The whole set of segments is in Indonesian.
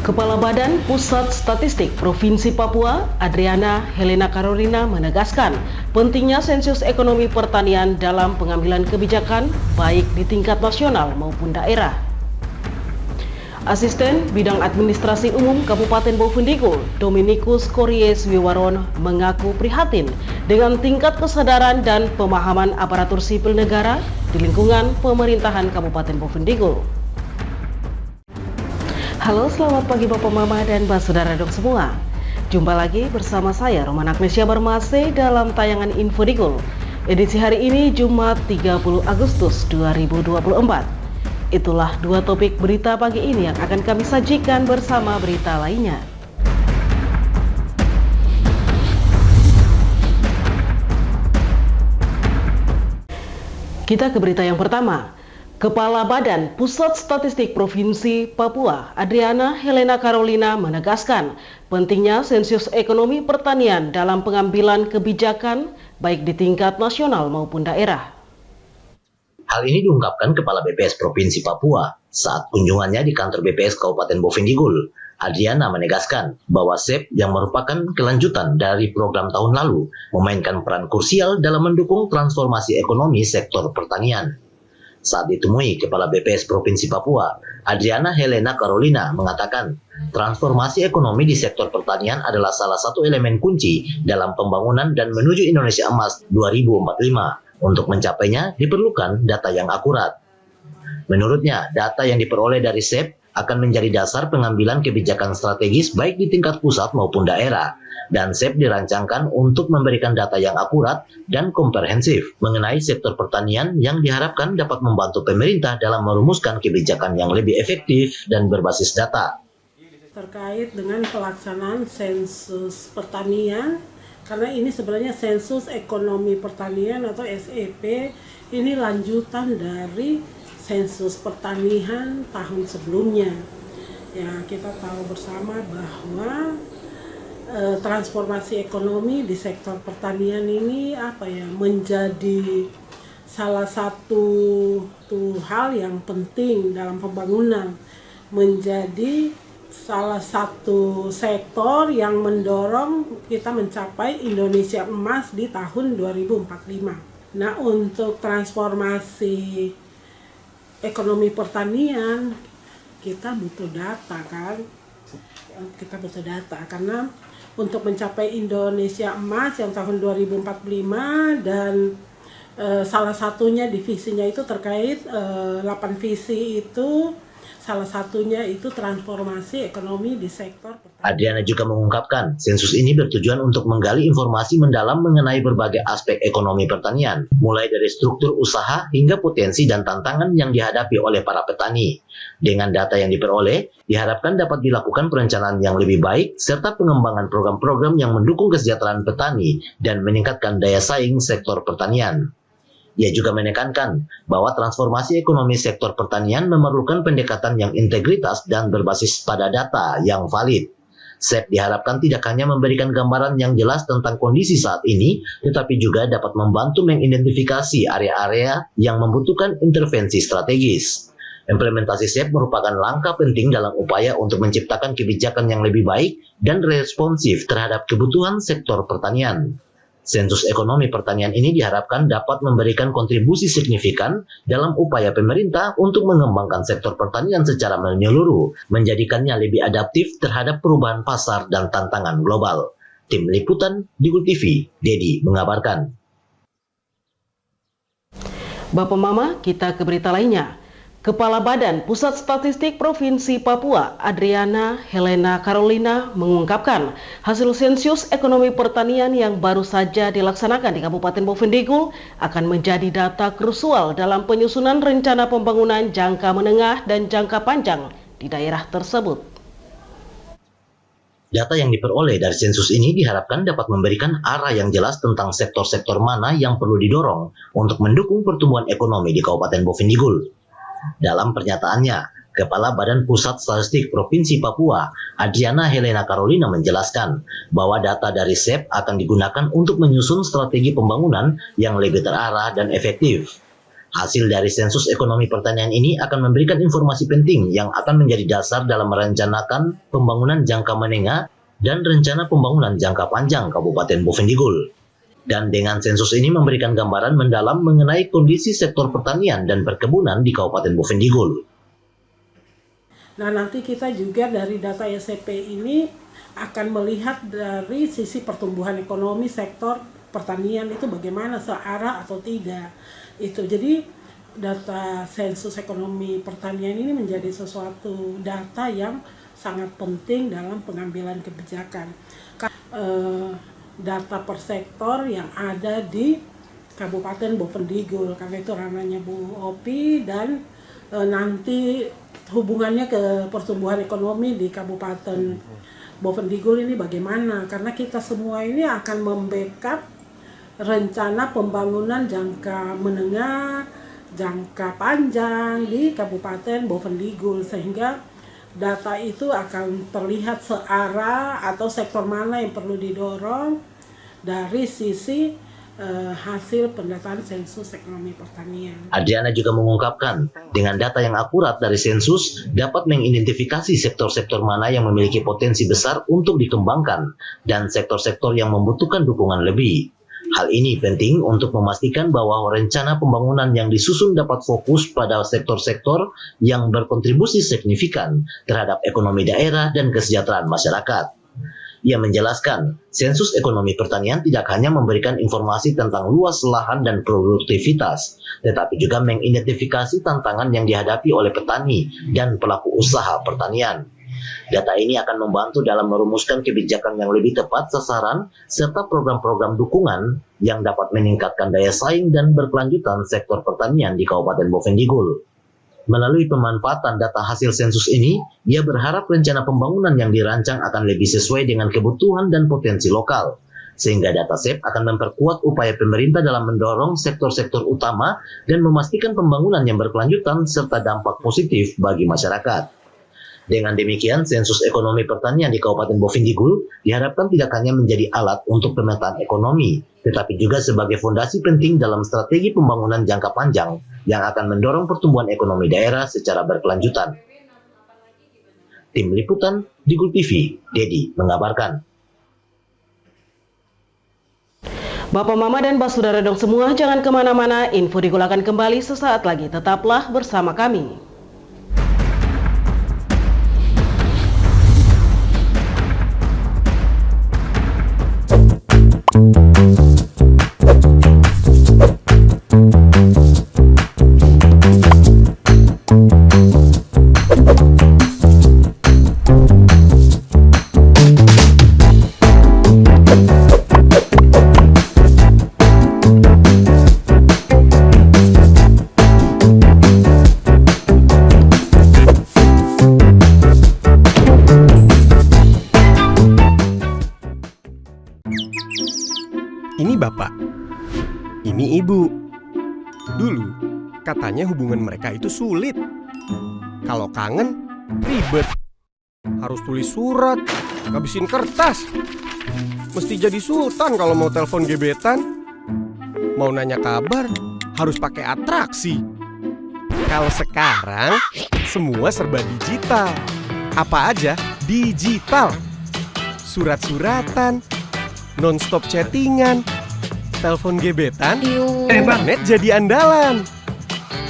Kepala Badan Pusat Statistik Provinsi Papua, Adriana Helena Carolina menegaskan pentingnya sensus ekonomi pertanian dalam pengambilan kebijakan baik di tingkat nasional maupun daerah. Asisten Bidang Administrasi Umum Kabupaten Bovendigul, Dominikus Kories Wiwaron, mengaku prihatin dengan tingkat kesadaran dan pemahaman aparatur sipil negara di lingkungan pemerintahan Kabupaten Bovendigul. Halo, selamat pagi Bapak Mama dan Mbak Saudara Dok semua. Jumpa lagi bersama saya Roman Agnesia Barmase dalam tayangan Infodigul. Edisi hari ini Jumat 30 Agustus 2024. Itulah dua topik berita pagi ini yang akan kami sajikan bersama berita lainnya. Kita ke berita yang pertama. Kepala Badan Pusat Statistik Provinsi Papua, Adriana Helena Carolina menegaskan pentingnya sensus ekonomi pertanian dalam pengambilan kebijakan baik di tingkat nasional maupun daerah. Hal ini diungkapkan Kepala BPS Provinsi Papua saat kunjungannya di kantor BPS Kabupaten Bovendigul. Adriana menegaskan bahwa SEP yang merupakan kelanjutan dari program tahun lalu memainkan peran krusial dalam mendukung transformasi ekonomi sektor pertanian. Saat ditemui Kepala BPS Provinsi Papua, Adriana Helena Carolina mengatakan transformasi ekonomi di sektor pertanian adalah salah satu elemen kunci dalam pembangunan dan menuju Indonesia Emas 2045. Untuk mencapainya diperlukan data yang akurat. Menurutnya, data yang diperoleh dari SEP akan menjadi dasar pengambilan kebijakan strategis baik di tingkat pusat maupun daerah. Dan SEP dirancangkan untuk memberikan data yang akurat dan komprehensif mengenai sektor pertanian yang diharapkan dapat membantu pemerintah dalam merumuskan kebijakan yang lebih efektif dan berbasis data. Terkait dengan pelaksanaan sensus pertanian, karena ini sebenarnya sensus ekonomi pertanian atau SEP, ini lanjutan dari sensus pertanian tahun sebelumnya. Ya, kita tahu bersama bahwa transformasi ekonomi di sektor pertanian ini menjadi salah satu hal yang penting dalam pembangunan, menjadi salah satu sektor yang mendorong kita mencapai Indonesia Emas di tahun 2045. Nah, untuk transformasi ekonomi pertanian kita butuh data kan? Kita butuh data karena untuk mencapai Indonesia Emas yang tahun 2045 dan salah satunya divisinya itu terkait 8 visi itu, salah satunya itu transformasi ekonomi di sektor pertanian. Adriana juga mengungkapkan, sensus ini bertujuan untuk menggali informasi mendalam mengenai berbagai aspek ekonomi pertanian, mulai dari struktur usaha hingga potensi dan tantangan yang dihadapi oleh para petani. Dengan data yang diperoleh, diharapkan dapat dilakukan perencanaan yang lebih baik serta pengembangan program-program yang mendukung kesejahteraan petani dan meningkatkan daya saing sektor pertanian. Ia juga menekankan bahwa transformasi ekonomi sektor pertanian memerlukan pendekatan yang integritas dan berbasis pada data yang valid. SEP diharapkan tidak hanya memberikan gambaran yang jelas tentang kondisi saat ini, tetapi juga dapat membantu mengidentifikasi area-area yang membutuhkan intervensi strategis. Implementasi SEP merupakan langkah penting dalam upaya untuk menciptakan kebijakan yang lebih baik dan responsif terhadap kebutuhan sektor pertanian. Sensus ekonomi pertanian ini diharapkan dapat memberikan kontribusi signifikan dalam upaya pemerintah untuk mengembangkan sektor pertanian secara menyeluruh, menjadikannya lebih adaptif terhadap perubahan pasar dan tantangan global. Tim Liputan Digul TV, Dedi mengabarkan. Bapak Mama, kita ke berita lainnya. Kepala Badan Pusat Statistik Provinsi Papua, Adriana Helena Carolina mengungkapkan hasil sensus ekonomi pertanian yang baru saja dilaksanakan di Kabupaten Bovendigul akan menjadi data krusial dalam penyusunan rencana pembangunan jangka menengah dan jangka panjang di daerah tersebut. Data yang diperoleh dari sensus ini diharapkan dapat memberikan arah yang jelas tentang sektor-sektor mana yang perlu didorong untuk mendukung pertumbuhan ekonomi di Kabupaten Bovendigul. Dalam pernyataannya, Kepala Badan Pusat Statistik Provinsi Papua, Adriana Helena Carolina menjelaskan bahwa data dari SEP akan digunakan untuk menyusun strategi pembangunan yang lebih terarah dan efektif. Hasil dari sensus ekonomi pertanian ini akan memberikan informasi penting yang akan menjadi dasar dalam merencanakan pembangunan jangka menengah dan rencana pembangunan jangka panjang Kabupaten Bovendigul. Dan dengan sensus ini memberikan gambaran mendalam mengenai kondisi sektor pertanian dan perkebunan di Kabupaten Bovendigul. Nah, nanti kita juga dari data SCP ini akan melihat dari sisi pertumbuhan ekonomi sektor pertanian itu bagaimana, searah atau tidak. Itu jadi data sensus ekonomi pertanian ini menjadi sesuatu data yang sangat penting dalam pengambilan kebijakan. Data per sektor yang ada di Kabupaten Bovendigul, karena itu ranahnya Bu Opi, dan nanti hubungannya ke pertumbuhan ekonomi di Kabupaten Bovendigul ini bagaimana, karena kita semua ini akan membackup rencana pembangunan jangka menengah, jangka panjang di Kabupaten Bovendigul, sehingga data itu akan terlihat searah atau sektor mana yang perlu didorong dari sisi hasil pendataan sensus ekonomi pertanian. Adriana juga mengungkapkan, dengan data yang akurat dari sensus dapat mengidentifikasi sektor-sektor mana yang memiliki potensi besar untuk dikembangkan dan sektor-sektor yang membutuhkan dukungan lebih. Hal ini penting untuk memastikan bahwa rencana pembangunan yang disusun dapat fokus pada sektor-sektor yang berkontribusi signifikan terhadap ekonomi daerah dan kesejahteraan masyarakat. Ia menjelaskan, sensus ekonomi pertanian tidak hanya memberikan informasi tentang luas lahan dan produktivitas, tetapi juga mengidentifikasi tantangan yang dihadapi oleh petani dan pelaku usaha pertanian. Data ini akan membantu dalam merumuskan kebijakan yang lebih tepat sasaran serta program-program dukungan yang dapat meningkatkan daya saing dan berkelanjutan sektor pertanian di Kabupaten Bovendigul. Melalui pemanfaatan data hasil sensus ini, ia berharap rencana pembangunan yang dirancang akan lebih sesuai dengan kebutuhan dan potensi lokal, sehingga DataSep akan memperkuat upaya pemerintah dalam mendorong sektor-sektor utama dan memastikan pembangunan yang berkelanjutan serta dampak positif bagi masyarakat. Dengan demikian, sensus ekonomi pertanian di Kabupaten Bovendigul diharapkan tidak hanya menjadi alat untuk pemetaan ekonomi, tetapi juga sebagai fondasi penting dalam strategi pembangunan jangka panjang yang akan mendorong pertumbuhan ekonomi daerah secara berkelanjutan. Tim Liputan Digul TV, Dedi mengabarkan. Bapak, Mama, dan Saudara dong semua, jangan kemana-mana, info Digul akan kembali sesaat lagi. Tetaplah bersama kami. Ini bapak, ini ibu. Dulu katanya hubungan mereka itu sulit. Kalau kangen, ribet. Harus tulis surat, ngabisin kertas. Mesti jadi sultan kalau mau telepon gebetan. Mau nanya kabar, harus pakai atraksi. Kalau sekarang, semua serba digital. Apa aja digital. Surat-suratan, non-stop chattingan, telepon gebetan, internet jadi andalan.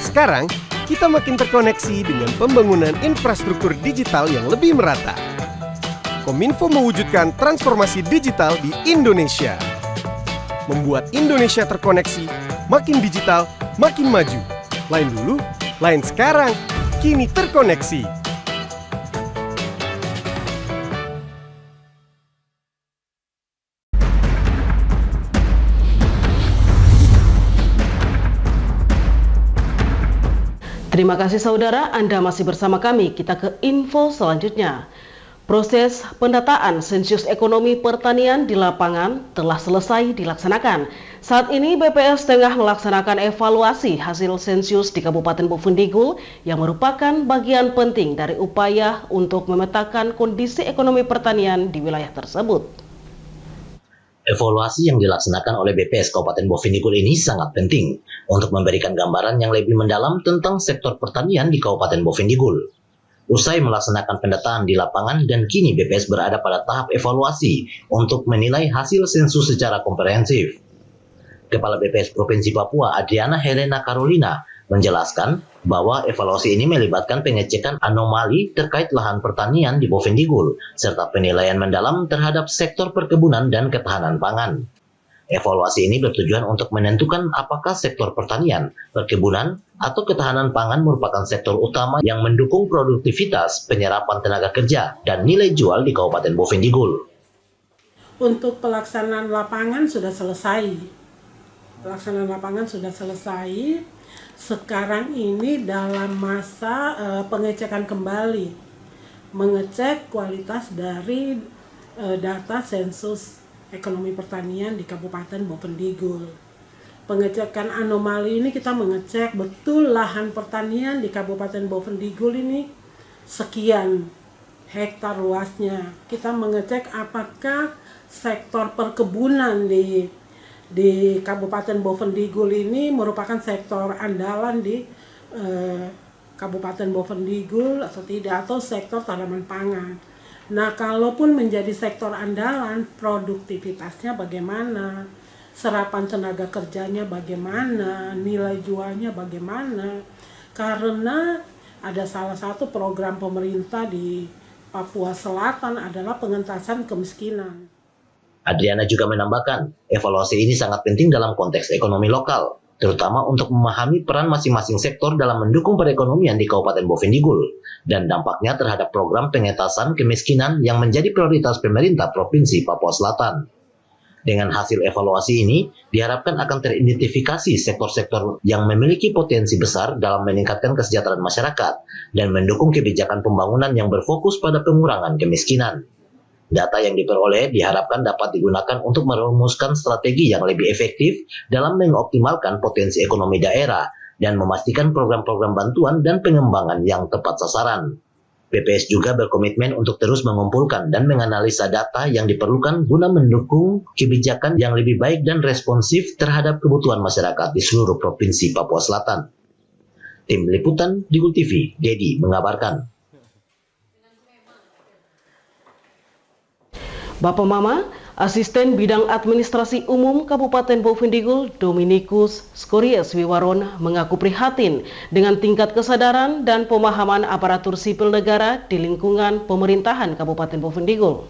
Sekarang, kita makin terkoneksi dengan pembangunan infrastruktur digital yang lebih merata. Kominfo mewujudkan transformasi digital di Indonesia. Membuat Indonesia terkoneksi, makin digital, makin maju. Lain dulu, lain sekarang, kini terkoneksi. Terima kasih saudara, Anda masih bersama kami. Kita ke info selanjutnya. Proses pendataan sensus ekonomi pertanian di lapangan telah selesai dilaksanakan. Saat ini BPS tengah melaksanakan evaluasi hasil sensus di Kabupaten Bovendigul yang merupakan bagian penting dari upaya untuk memetakan kondisi ekonomi pertanian di wilayah tersebut. Evaluasi yang dilaksanakan oleh BPS Kabupaten Bovendigul ini sangat penting untuk memberikan gambaran yang lebih mendalam tentang sektor pertanian di Kabupaten Bovendigul. Usai melaksanakan pendataan di lapangan dan kini BPS berada pada tahap evaluasi untuk menilai hasil sensus secara komprehensif. Kepala BPS Provinsi Papua Adriana Helena Carolina menjelaskan bahwa evaluasi ini melibatkan pengecekan anomali terkait lahan pertanian di Bovendigul serta penilaian mendalam terhadap sektor perkebunan dan ketahanan pangan. Evaluasi ini bertujuan untuk menentukan apakah sektor pertanian, perkebunan, atau ketahanan pangan merupakan sektor utama yang mendukung produktivitas, penyerapan tenaga kerja, dan nilai jual di Kabupaten Bovendigul. Untuk pelaksanaan lapangan sudah selesai. Sekarang ini dalam masa pengecekan kembali, mengecek kualitas dari data sensus ekonomi pertanian di Kabupaten Bovendigul. Pengecekan anomali ini kita mengecek betul lahan pertanian di Kabupaten Bovendigul ini sekian hektar luasnya. Kita mengecek apakah sektor perkebunan di Kabupaten Bovendigul ini merupakan sektor andalan di Kabupaten Bovendigul atau tidak, atau sektor tanaman pangan. Nah, kalaupun menjadi sektor andalan, produktivitasnya bagaimana, serapan tenaga kerjanya bagaimana, nilai jualnya bagaimana, karena ada salah satu program pemerintah di Papua Selatan adalah pengentasan kemiskinan. Adriana juga menambahkan, evaluasi ini sangat penting dalam konteks ekonomi lokal, terutama untuk memahami peran masing-masing sektor dalam mendukung perekonomian di Kabupaten Bovendigul dan dampaknya terhadap program pengentasan kemiskinan yang menjadi prioritas pemerintah Provinsi Papua Selatan. Dengan hasil evaluasi ini, diharapkan akan teridentifikasi sektor-sektor yang memiliki potensi besar dalam meningkatkan kesejahteraan masyarakat dan mendukung kebijakan pembangunan yang berfokus pada pengurangan kemiskinan. Data yang diperoleh diharapkan dapat digunakan untuk merumuskan strategi yang lebih efektif dalam mengoptimalkan potensi ekonomi daerah dan memastikan program-program bantuan dan pengembangan yang tepat sasaran. BPS juga berkomitmen untuk terus mengumpulkan dan menganalisa data yang diperlukan guna mendukung kebijakan yang lebih baik dan responsif terhadap kebutuhan masyarakat di seluruh Provinsi Papua Selatan. Tim Liputan Digul TV, Dedi mengabarkan. Bapak Mama, Asisten Bidang Administrasi Umum Kabupaten Bovendigul Dominikus Skories Wiwaron mengaku prihatin dengan tingkat kesadaran dan pemahaman aparatur sipil negara di lingkungan pemerintahan Kabupaten Bovendigul.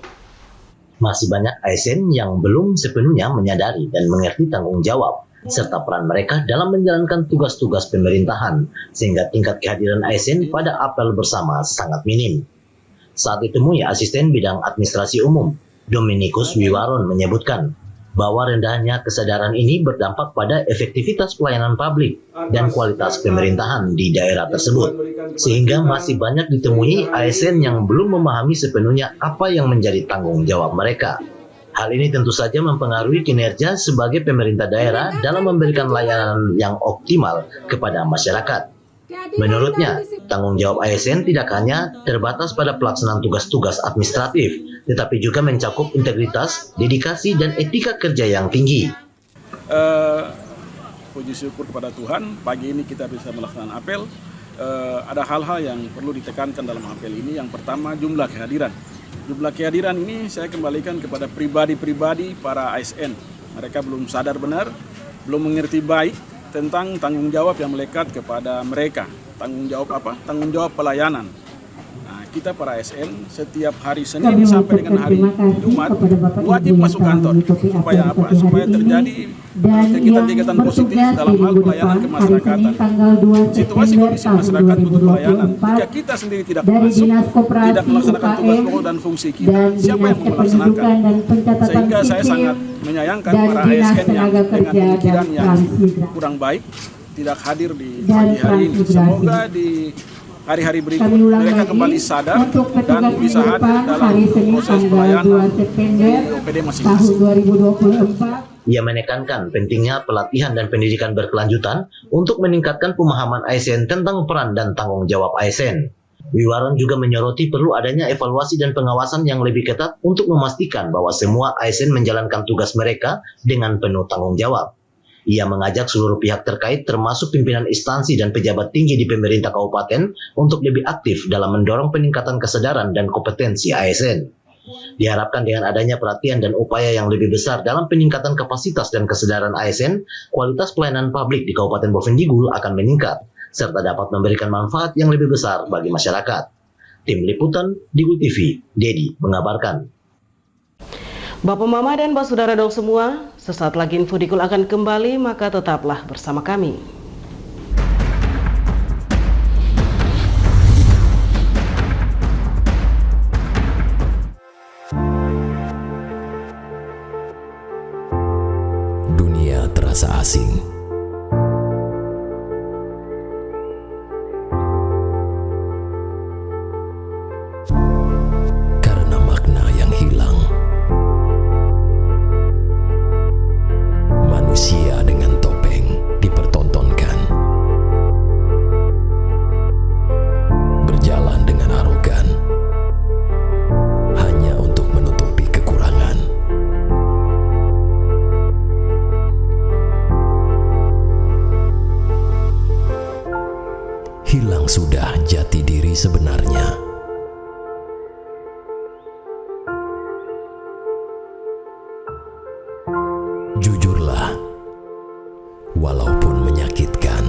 Masih banyak ASN yang belum sepenuhnya menyadari dan mengerti tanggung jawab serta peran mereka dalam menjalankan tugas-tugas pemerintahan, sehingga tingkat kehadiran ASN pada apel bersama sangat minim. Saat ditemui Asisten Bidang Administrasi Umum Dominikus Wiwaron menyebutkan bahwa rendahnya kesadaran ini berdampak pada efektivitas pelayanan publik dan kualitas pemerintahan di daerah tersebut, sehingga masih banyak ditemui ASN yang belum memahami sepenuhnya apa yang menjadi tanggung jawab mereka. Hal ini tentu saja mempengaruhi kinerja sebagai pemerintah daerah dalam memberikan layanan yang optimal kepada masyarakat. Menurutnya, tanggung jawab ASN tidak hanya terbatas pada pelaksanaan tugas-tugas administratif, tetapi juga mencakup integritas, dedikasi, dan etika kerja yang tinggi. Puji syukur kepada Tuhan, pagi ini kita bisa melaksanakan apel. Ada hal-hal yang perlu ditekankan dalam apel ini. Yang pertama, jumlah kehadiran. Jumlah kehadiran ini saya kembalikan kepada pribadi-pribadi para ASN. Mereka belum sadar benar, belum mengerti baik tentang tanggung jawab yang melekat kepada mereka. Tanggung jawab apa? Tanggung jawab pelayanan. Nah, kita para ASN setiap hari Senin sampai dengan hari Jumat wajib masuk kantor. Supaya apa? Supaya terjadi kegiatan-kegiatan positif dalam hal pelayanan kemasyarakatan. Situasi kondisi masyarakat butuh pelayanan. Jika kita sendiri tidak masuk, tidak melaksanakan tugas pokok dan fungsi kita, siapa yang melaksanakan? Sehingga saya sangat menyayangkan para ASN yang dengan pemikiran yang kurang baik tidak hadir di pagi hari ini. Semoga di hari-hari berikut mereka kembali sadar dan bisa hadir dalam proses pelayanan di OPD masing-masing. Ia menekankan pentingnya pelatihan dan pendidikan berkelanjutan untuk meningkatkan pemahaman ASN tentang peran dan tanggung jawab ASN. Wiwaron juga menyoroti perlu adanya evaluasi dan pengawasan yang lebih ketat untuk memastikan bahwa semua ASN menjalankan tugas mereka dengan penuh tanggung jawab. Ia mengajak seluruh pihak terkait termasuk pimpinan instansi dan pejabat tinggi di pemerintah kabupaten untuk lebih aktif dalam mendorong peningkatan kesadaran dan kompetensi ASN. Diharapkan dengan adanya perhatian dan upaya yang lebih besar dalam peningkatan kapasitas dan kesadaran ASN, kualitas pelayanan publik di Kabupaten Bovendigul akan meningkat, serta dapat memberikan manfaat yang lebih besar bagi masyarakat. Tim Liputan Digul TV, Dedi mengabarkan. Bapak Mama dan Bapak Saudara dong semua, sesaat lagi Info Digul akan kembali, maka tetaplah bersama kami. Dunia terasa asing. Karena makna yang hilang. Manusia dengan topeng dipertontonkan. Berjalan dengan arogan. Hanya untuk menutupi kekurangan. Hilang sudah jati diri sebenarnya. Jujurlah, walaupun menyakitkan.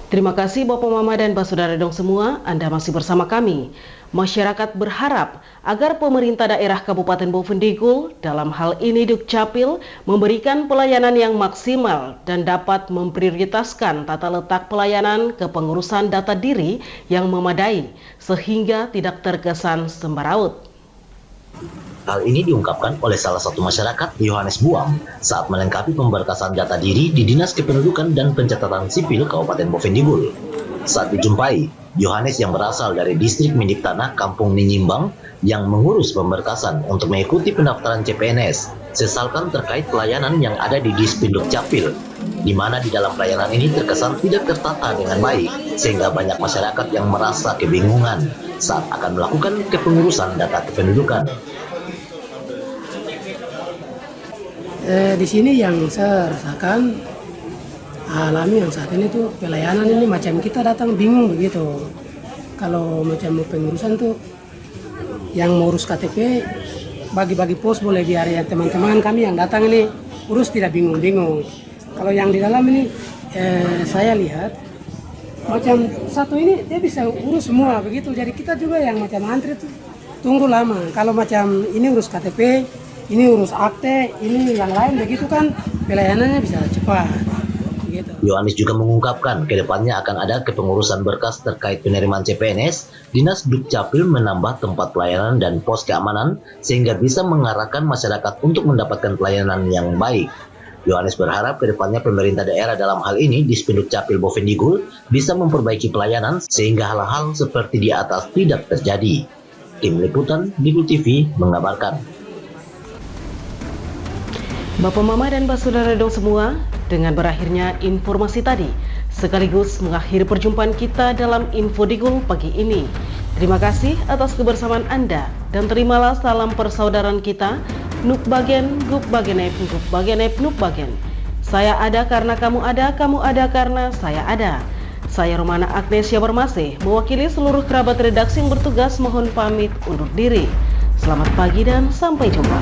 Terima kasih Bapak Mama dan Bapak Saudara dong semua, Anda masih bersama kami. Masyarakat berharap agar pemerintah daerah Kabupaten Bovendigul, dalam hal ini Dukcapil, memberikan pelayanan yang maksimal dan dapat memprioritaskan tata letak pelayanan kepengurusan data diri yang memadai, sehingga tidak terkesan sembaraut. Hal ini diungkapkan oleh salah satu masyarakat, Yohanes Buam, saat melengkapi pemberkasan data diri di Dinas Kependudukan dan Pencatatan Sipil Kabupaten Bovendigul. Saat dijumpai, Yohanes yang berasal dari distrik Mindik Tanah Kampung Ninyimbang yang mengurus pemberkasan untuk mengikuti pendaftaran CPNS, sesalkan terkait pelayanan yang ada di Dispinduk Capil, di mana di dalam pelayanan ini terkesan tidak tertata dengan baik, sehingga banyak masyarakat yang merasa kebingungan saat akan melakukan kepengurusan data kependudukan. Di sini yang saya rasakan alami yang saat ini tuh pelayanan ini macam kita datang bingung begitu. Kalau macam pengurusan tuh yang mengurus KTP bagi-bagi pos boleh, biar ya teman-teman kami yang datang ini urus tidak bingung-bingung. Kalau yang di dalam ini saya lihat macam satu ini dia bisa urus semua begitu. Jadi kita juga yang macam antri tuh tunggu lama. Kalau macam ini urus KTP, ini urus akte, ini yang lain begitu kan pelayanannya bisa cepat. Begitu. Yohanes juga mengungkapkan kedepannya akan ada kepengurusan berkas terkait penerimaan CPNS, Dinas Dukcapil menambah tempat pelayanan dan pos keamanan sehingga bisa mengarahkan masyarakat untuk mendapatkan pelayanan yang baik. Yohanes berharap kedepannya pemerintah daerah dalam hal ini Dispinduk Capil Bovendigul bisa memperbaiki pelayanan sehingga hal-hal seperti di atas tidak terjadi. Tim Liputan Digul TV mengabarkan. Bapak Mama dan Bapak Saudara dong semua, dengan berakhirnya informasi tadi, sekaligus mengakhiri perjumpaan kita dalam Info Digul pagi ini. Terima kasih atas kebersamaan Anda, dan terimalah salam persaudaraan kita, Nuk Bagen, Gup Bagenep, Gup Bagenep, Nuk Bagen. Saya ada karena kamu ada karena saya ada. Saya Romana Agnesia Bermasih, mewakili seluruh kerabat redaksi yang bertugas mohon pamit undur diri. Selamat pagi dan sampai jumpa.